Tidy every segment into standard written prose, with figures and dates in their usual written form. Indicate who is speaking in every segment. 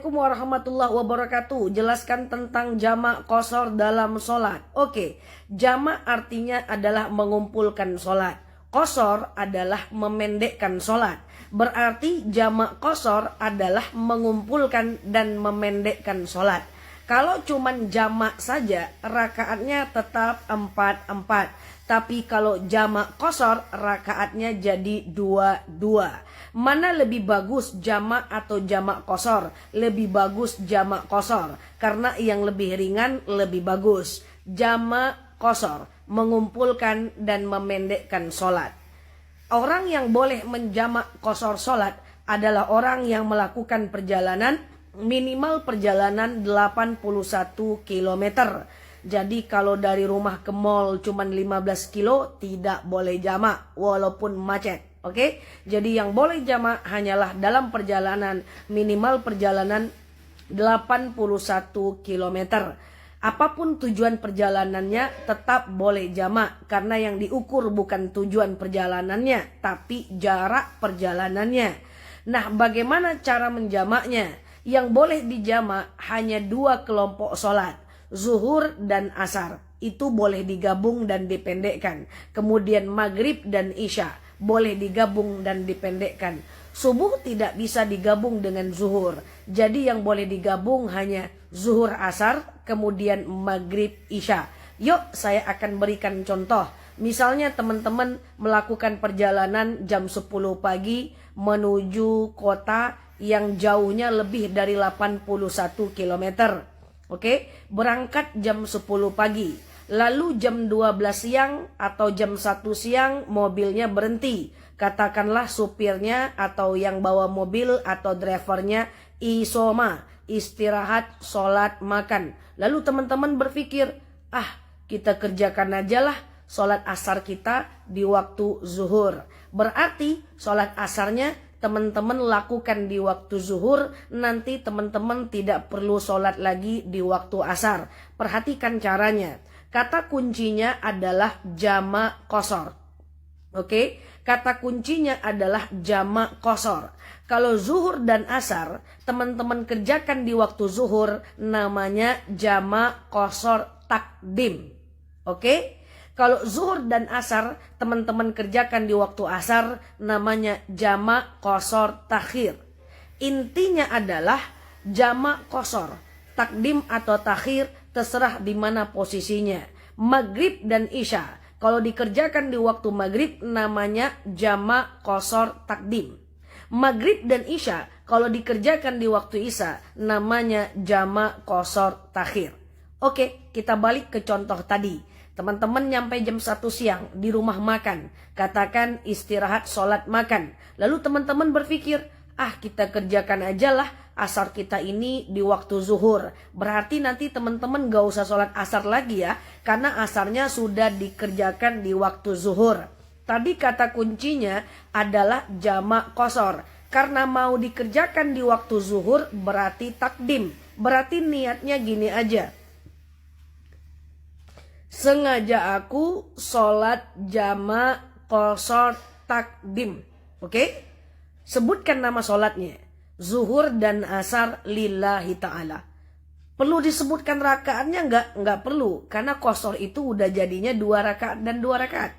Speaker 1: Assalamualaikum warahmatullahi wabarakatuh. Jelaskan tentang jamak qashar dalam sholat. Oke, jamak artinya adalah mengumpulkan sholat. Qashar adalah memendekkan sholat. Berarti jamak qashar adalah mengumpulkan dan memendekkan sholat. Kalau cuman jamak saja, rakaatnya tetap 4-4. Tapi kalau jamak qashar, rakaatnya jadi 2-2. Mana lebih bagus, jamak atau jamak qashar? Lebih bagus jamak qashar, karena yang lebih ringan lebih bagus. Jamak qashar, mengumpulkan dan memendekkan sholat. Orang yang boleh menjamak qashar sholat adalah orang yang melakukan perjalanan, minimal perjalanan 81 km. Jadi kalau dari rumah ke mall cuma 15 kilo tidak boleh jamak walaupun macet. Oke? Jadi yang boleh jamak hanyalah dalam perjalanan, minimal perjalanan 81 km. Apapun tujuan perjalanannya tetap boleh jamak, karena yang diukur bukan tujuan perjalanannya tapi jarak perjalanannya. Nah, bagaimana cara menjamaknya? Yang boleh dijamak hanya 2 kelompok sholat, zuhur dan asar. Itu boleh digabung dan dipendekkan. Kemudian maghrib dan isya boleh digabung dan dipendekkan. Subuh tidak bisa digabung dengan zuhur. Jadi yang boleh digabung hanya zuhur asar, kemudian maghrib isya. Yuk saya akan berikan contoh. Misalnya teman-teman melakukan perjalanan jam 10 pagi menuju kota yang jauhnya lebih dari 81 km. Oke, berangkat jam 10 pagi. Lalu jam 12 siang atau jam 1 siang mobilnya berhenti. Katakanlah supirnya atau yang bawa mobil atau drivernya isoma, istirahat, sholat, makan. Lalu teman-teman berpikir, kita kerjakan aja lah sholat asar kita di waktu zuhur. Berarti sholat asarnya teman-teman lakukan di waktu zuhur, nanti teman-teman tidak perlu sholat lagi di waktu asar. Perhatikan caranya. Kata kuncinya adalah jamak qashar. Oke, kata kuncinya adalah jamak qashar. Kalau zuhur dan asar teman-teman kerjakan di waktu zuhur, namanya jamak qashar takdim. Oke? Kalau zuhur dan asar teman-teman kerjakan di waktu asar, namanya jamak qashar takhir. Intinya adalah jamak qashar, takdim atau takhir, terserah di mana posisinya. Maghrib dan isya, kalau dikerjakan di waktu maghrib namanya jamak qashar takdim. Maghrib dan isya, kalau dikerjakan di waktu isya namanya jamak qashar takhir. Oke, kita balik ke contoh tadi. Teman-teman nyampe jam 1 siang di rumah makan. Katakan istirahat, sholat, makan. Lalu teman-teman berpikir, kita kerjakan aja lah asar kita ini di waktu zuhur. Berarti nanti teman-teman gak usah sholat asar lagi ya, karena asarnya sudah dikerjakan di waktu zuhur. Tadi kata kuncinya adalah jamak qashar. Karena mau dikerjakan di waktu zuhur berarti takdim. Berarti niatnya gini aja. Sengaja aku sholat jamak qashar takdim. Oke? Sebutkan nama sholatnya. Zuhur dan asar lillahi ta'ala. Perlu disebutkan rakaatnya? Enggak perlu. Karena qashar itu udah jadinya 2 rakaat dan 2 rakaat.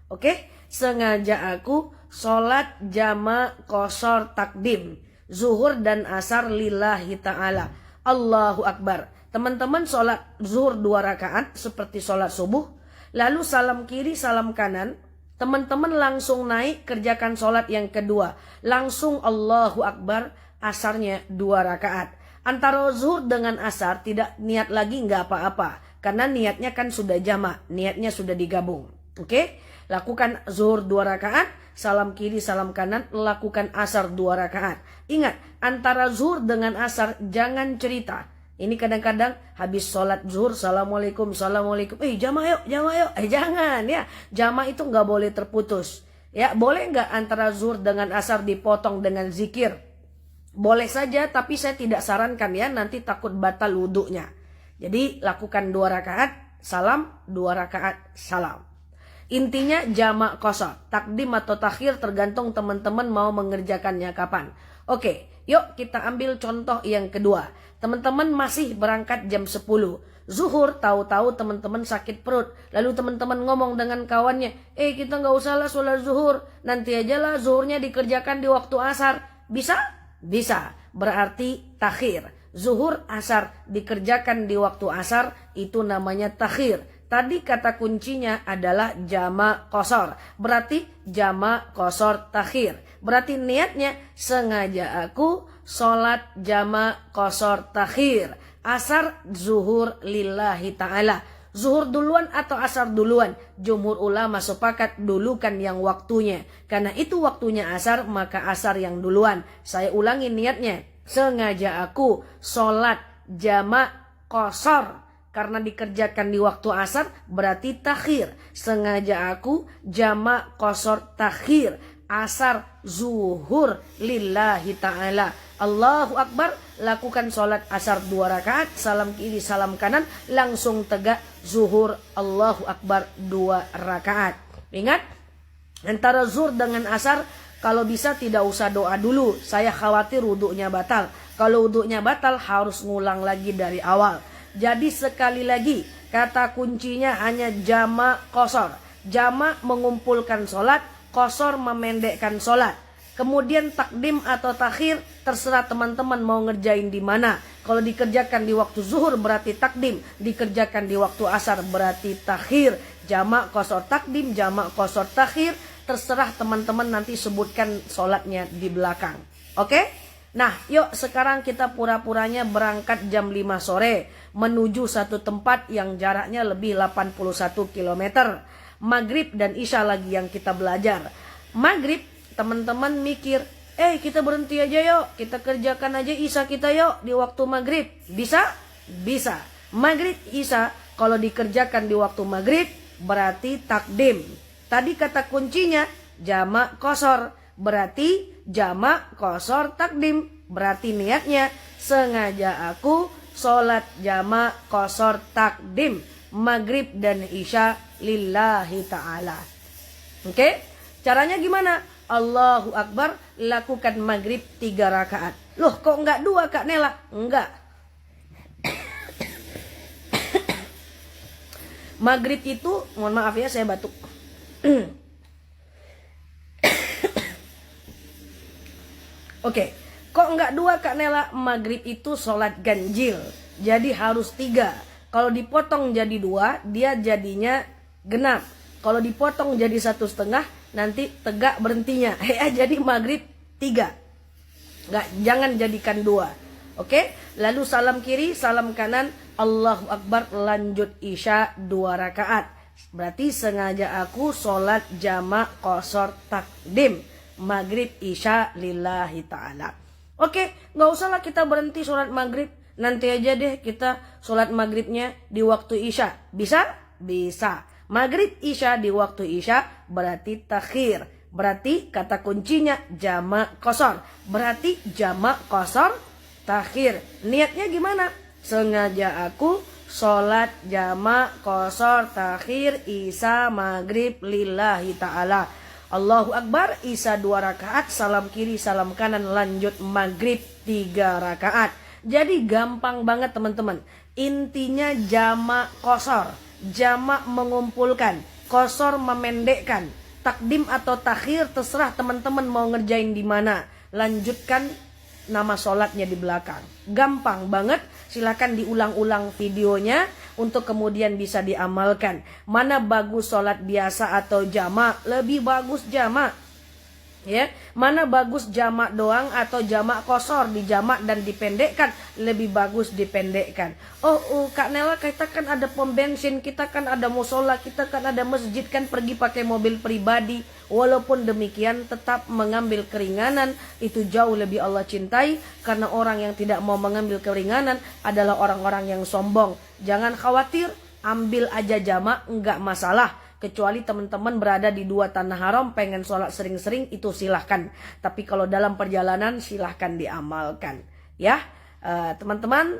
Speaker 1: Oke? Sengaja aku sholat jamak qashar takdim. Zuhur dan asar lillahi ta'ala. Allahu Akbar. Teman-teman sholat zuhur 2 rakaat seperti sholat subuh. Lalu salam kiri, salam kanan. Teman-teman langsung naik kerjakan sholat yang kedua. Langsung Allahu Akbar, asarnya 2 rakaat. Antara zuhur dengan asar tidak niat lagi nggak apa-apa. Karena niatnya kan sudah jamak, niatnya sudah digabung. Oke? Lakukan zuhur 2 rakaat, salam kiri, salam kanan, lakukan asar 2 rakaat. Ingat, antara zuhur dengan asar jangan cerita. Ini kadang-kadang habis sholat zuhur, assalamualaikum, assalamualaikum. Jamaah yuk. Jangan ya. Jamaah itu nggak boleh terputus. Ya, boleh nggak antara zuhur dengan asar dipotong dengan zikir? Boleh saja, tapi saya tidak sarankan ya. Nanti takut batal wudhunya. Jadi lakukan 2 rakaat, salam, 2 rakaat, salam. Intinya jamak qashar. Takdim atau takhir tergantung teman-teman mau mengerjakannya kapan. Oke, Yuk kita ambil contoh yang kedua. Teman-teman masih berangkat jam 10. Zuhur, tahu-tahu teman-teman sakit perut. Lalu teman-teman ngomong dengan kawannya, kita nggak usah lah sholat zuhur. Nanti aja lah zuhurnya dikerjakan di waktu asar. Bisa? Bisa. Berarti takhir. Zuhur, asar dikerjakan di waktu asar, itu namanya takhir. Tadi kata kuncinya adalah jamak qashar. Berarti jamak qashar takhir. Berarti niatnya sengaja aku sholat jamak qashar takhir. Asar zuhur lillahi ta'ala. Zuhur duluan atau asar duluan? Jumhur ulama sepakat dulukan yang waktunya. Karena itu waktunya asar, maka asar yang duluan. Saya ulangi niatnya. Sengaja aku sholat jamak qashar. Karena dikerjakan di waktu asar berarti takhir. Sengaja aku jamak qashar takhir. Asar zuhur lillahi ta'ala. Allahu Akbar, lakukan sholat asar 2 rakaat, salam kiri salam kanan, langsung tegak zuhur Allahu Akbar 2 rakaat. Ingat, antara zuhur dengan asar kalau bisa tidak usah doa dulu, saya khawatir wudhunya batal. Kalau wudhunya batal harus ngulang lagi dari awal. Jadi sekali lagi, kata kuncinya hanya jamak qashar. Jamak mengumpulkan sholat, qashar memendekkan sholat. Kemudian takdim atau takhir terserah teman-teman mau ngerjain di mana. Kalau dikerjakan di waktu zuhur berarti takdim, dikerjakan di waktu asar berarti takhir. Jamak qashar takdim, jamak qashar takhir, terserah teman-teman nanti sebutkan sholatnya di belakang. Oke? Nah, yuk sekarang kita pura-puranya berangkat jam 5 sore menuju satu tempat yang jaraknya lebih 81 km. Maghrib dan Isya lagi yang kita belajar. Maghrib teman-teman mikir, kita berhenti aja yuk, kita kerjakan aja Isya kita yuk di waktu maghrib. Bisa? Bisa. Maghrib Isya kalau dikerjakan di waktu maghrib berarti takdim. Tadi kata kuncinya jamak qashar, berarti jamak qashar takdim. Berarti niatnya sengaja aku sholat jamak qashar takdim maghrib dan Isya lillahi ta'ala. Oke? Caranya gimana? Allahu Akbar, lakukan maghrib 3 rakaat. Loh kok enggak 2 Kak Nela? Enggak. Maghrib itu, mohon maaf ya saya batuk. Oke, kok enggak 2 Kak Nela? Maghrib itu sholat ganjil, jadi harus 3. Kalau dipotong jadi 2, dia jadinya genap. Kalau dipotong jadi 1,5, nanti tegak berhentinya. Jadi maghrib 3. Jangan jadikan 2. Oke? Lalu salam kiri, salam kanan, Allahu Akbar, lanjut Isya 2 rakaat. Berarti sengaja aku sholat jamak qashar takdim. Maghrib Isya lillahi ta'ala. Oke, gak usahlah kita berhenti sholat maghrib. Nanti aja deh kita sholat maghribnya di waktu Isya. Bisa? Bisa. Maghrib Isya di waktu Isya berarti takhir. Berarti kata kuncinya jamak qashar. Berarti jamak qashar takhir. Niatnya gimana? Sengaja aku sholat jamak qashar takhir Isya maghrib lillahi ta'ala. Allahu Akbar, Isya 2 rakaat, salam kiri salam kanan, lanjut maghrib 3 rakaat. Jadi gampang banget teman-teman. Intinya jamak qashar. Jamak mengumpulkan, qashar memendekkan, takdim atau takhir terserah teman-teman mau ngerjain di mana. Lanjutkan nama sholatnya di belakang. Gampang banget, silakan diulang-ulang videonya untuk kemudian bisa diamalkan. Mana bagus sholat biasa atau jamak? Lebih bagus jamak. Ya, mana bagus jamak doang atau jamak qashar, dijamak dan dipendekkan? Lebih bagus dipendekkan. Kak Nela, kita kan ada pom bensin, kita kan ada musola, kita kan ada masjid, kan pergi pakai mobil pribadi. Walaupun demikian tetap mengambil keringanan itu jauh lebih Allah cintai, karena orang yang tidak mau mengambil keringanan adalah orang-orang yang sombong. Jangan khawatir, ambil aja jamak, enggak masalah. Kecuali teman-teman berada di 2 tanah haram, pengen sholat sering-sering, itu silahkan. Tapi kalau dalam perjalanan silahkan diamalkan. Ya, teman-teman,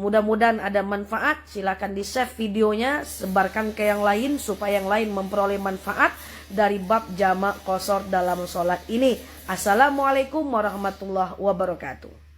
Speaker 1: mudah-mudahan ada manfaat. Silahkan di save videonya, sebarkan ke yang lain supaya yang lain memperoleh manfaat. dari bab jamak qashar dalam sholat ini. Assalamualaikum warahmatullahi wabarakatuh.